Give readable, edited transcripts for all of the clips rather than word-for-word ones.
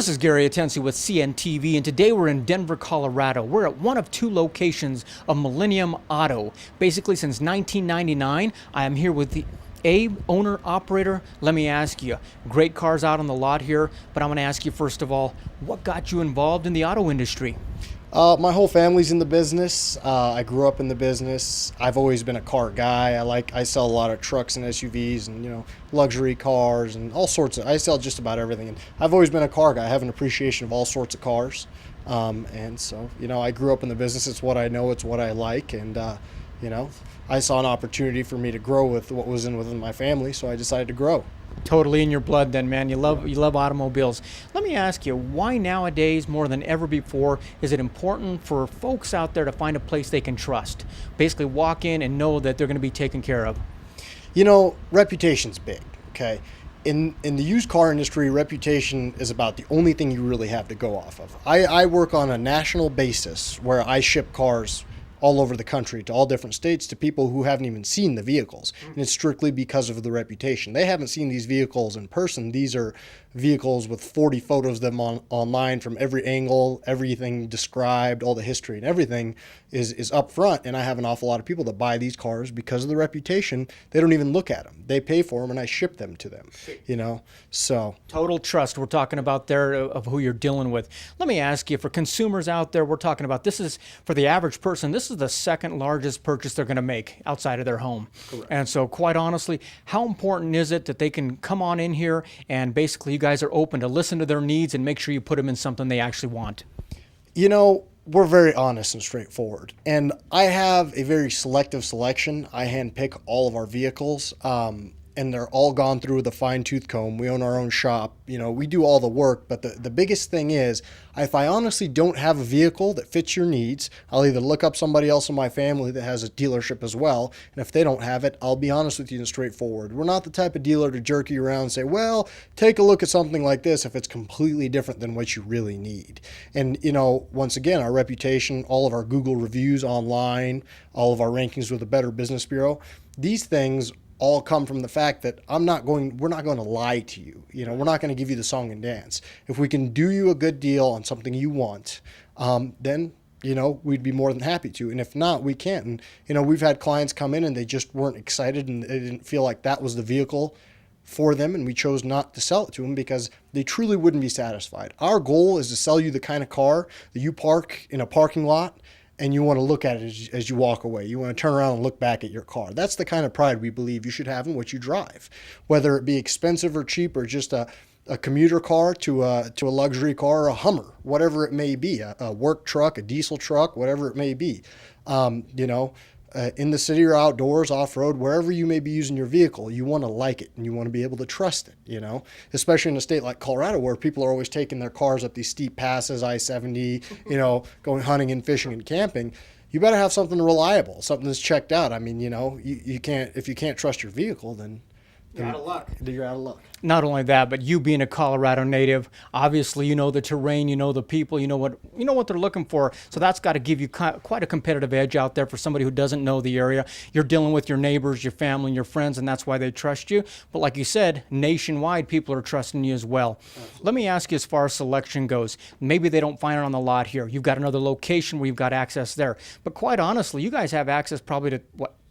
This is Gary Atensi with CNTV, and today we're in Denver, Colorado. We're at one of two locations of Millennium Auto. Basically, since 1999, I am here with the owner-operator. Let me ask you, great cars out on the lot here, but I'm going to ask you first of all, what got you involved in the auto industry? My whole family's in the business. I grew up in the business. I've always been a car guy. I sell a lot of trucks and SUVs and, luxury cars and all sorts of, I sell just about everything. And I've always been a car guy. I have an appreciation of all sorts of cars. And so, I grew up in the business. It's what I know. It's what I like. And, I saw an opportunity for me to grow with what was within my family. So I decided to grow. Totally in your blood then, man. You love automobiles. Let me ask you, why nowadays more than ever before is it important for folks out there to find a place they can trust? Basically walk in and know that they're going to be taken care of. Reputation's big, okay? In the used car industry, reputation is about the only thing you really have to go off of. I work on a national basis where I ship cars all over the country to all different states to people who haven't even seen the vehicles. And it's strictly because of the reputation. They haven't seen these vehicles in person. These are vehicles with 40 photos of them online from every angle, everything described, all the history and everything is up front. And I have an awful lot of people that buy these cars because of the reputation. They don't even look at them. They pay for them and I ship them to them, so. Total trust we're talking about there of who you're dealing with. Let me ask you, for consumers out there, we're talking about, this is, for the average person, this is the second largest purchase they're going to make outside of their home. Correct. And so quite honestly, how important is it that they can come on in here and basically you guys are open to listen to their needs and make sure you put them in something they actually want? We're very honest and straightforward. And I have a very selective selection. I handpick all of our vehicles. And they're all gone through with a fine-tooth comb. We own our own shop. We do all the work. But the biggest thing is, if I honestly don't have a vehicle that fits your needs, I'll either look up somebody else in my family that has a dealership as well. And if they don't have it, I'll be honest with you and straightforward. We're not the type of dealer to jerk you around and say, well, take a look at something like this if it's completely different than what you really need. And, once again, our reputation, all of our Google reviews online, all of our rankings with the Better Business Bureau, these things all come from the fact that we're not going to lie to you. We're not going to give you the song and dance. If we can do you a good deal on something you want, then, we'd be more than happy to. And if not, we can't. And, we've had clients come in and they just weren't excited and they didn't feel like that was the vehicle for them. And we chose not to sell it to them because they truly wouldn't be satisfied. Our goal is to sell you the kind of car that you park in a parking lot and you want to look at it as you walk away. You want to turn around and look back at your car. That's the kind of pride we believe you should have in what you drive, whether it be expensive or cheap or just a commuter car to a luxury car or a Hummer, whatever it may be, a work truck, a diesel truck, whatever it may be. In the city or outdoors, off-road, wherever you may be using your vehicle, you want to like it and you want to be able to trust it, especially in a state like Colorado where people are always taking their cars up these steep passes, I-70, going hunting and fishing and camping. You better have something reliable, something that's checked out. I mean, you can't, if you can't trust your vehicle, then you're out of luck. You're out of luck. Not only that, but you being a Colorado native, obviously you know the terrain, you know the people, you know what they're looking for. So that's got to give you quite a competitive edge out there for somebody who doesn't know the area. You're dealing with your neighbors, your family, and your friends, and that's why they trust you. But like you said, nationwide, people are trusting you as well. Absolutely. Let me ask you, as far as selection goes, maybe they don't find it on the lot here. You've got another location where you've got access there. But quite honestly, you guys have access probably to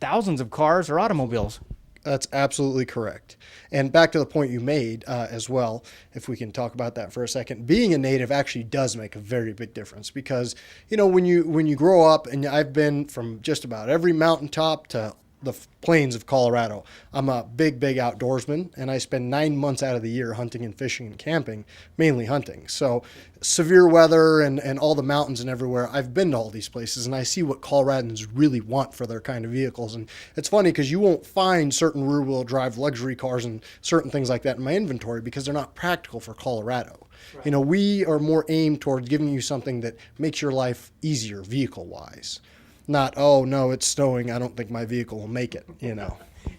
thousands of cars or automobiles. That's absolutely correct. And back to the point you made as well, if we can talk about that for a second, being a native actually does make a very big difference because, when you grow up, and I've been from just about every mountaintop to the plains of Colorado. I'm a big outdoorsman, and I spend 9 months out of the year hunting and fishing and camping, mainly hunting. So severe weather and all the mountains and everywhere, I've been to all these places, and I see what Coloradans really want for their kind of vehicles. And it's funny because you won't find certain rear-wheel drive luxury cars and certain things like that in my inventory because they're not practical for Colorado. Right. We are more aimed towards giving you something that makes your life easier vehicle-wise. Not, oh, no, it's snowing, I don't think my vehicle will make it,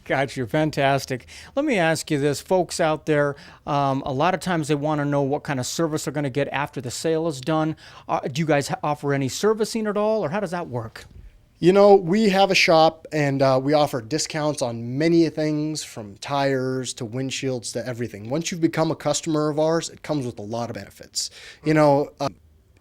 Got you. Fantastic. Let me ask you this. Folks out there, a lot of times they want to know what kind of service they're going to get after the sale is done. Do you guys offer any servicing at all, or how does that work? You know, we have a shop and we offer discounts on many things from tires to windshields to everything. Once you've become a customer of ours, it comes with a lot of benefits. You know,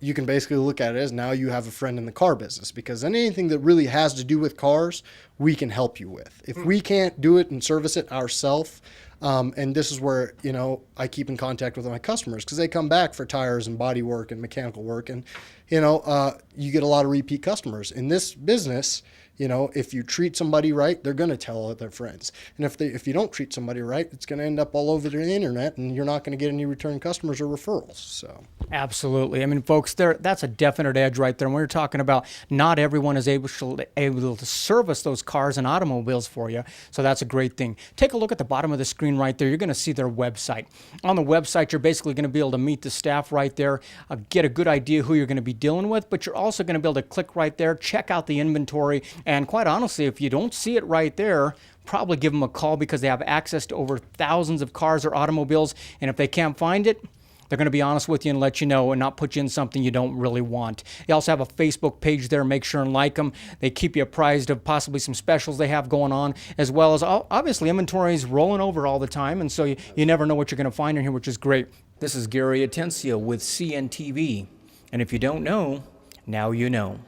you can basically look at it as now you have a friend in the car business, because anything that really has to do with cars, we can help you with. If we can't do it and service it ourselves, and this is where, you know, I keep in contact with my customers because they come back for tires and body work and mechanical work. And, you know, you get a lot of repeat customers. In this business, you know, if you treat somebody right, they're going to tell their friends. And if you don't treat somebody right, it's going to end up all over the internet and you're not going to get any return customers or referrals. So. Absolutely. I mean, folks, that's a definite edge right there. And we're talking about not everyone is able to service those cars and automobiles for you. So that's a great thing. Take a look at the bottom of the screen right there. You're going to see their website. On the website, you're basically going to be able to meet the staff right there, get a good idea who you're going to be dealing with, but you're also going to be able to click right there, check out the inventory. And quite honestly, if you don't see it right there, probably give them a call because they have access to over thousands of cars or automobiles. And if they can't find it, they're going to be honest with you and let you know and not put you in something you don't really want. They also have a Facebook page there. Make sure and like them. They keep you apprised of possibly some specials they have going on, as well as obviously inventory is rolling over all the time. And so you never know what you're going to find in here, which is great. This is Gary Atencio with CNTV. And if you don't know, now you know.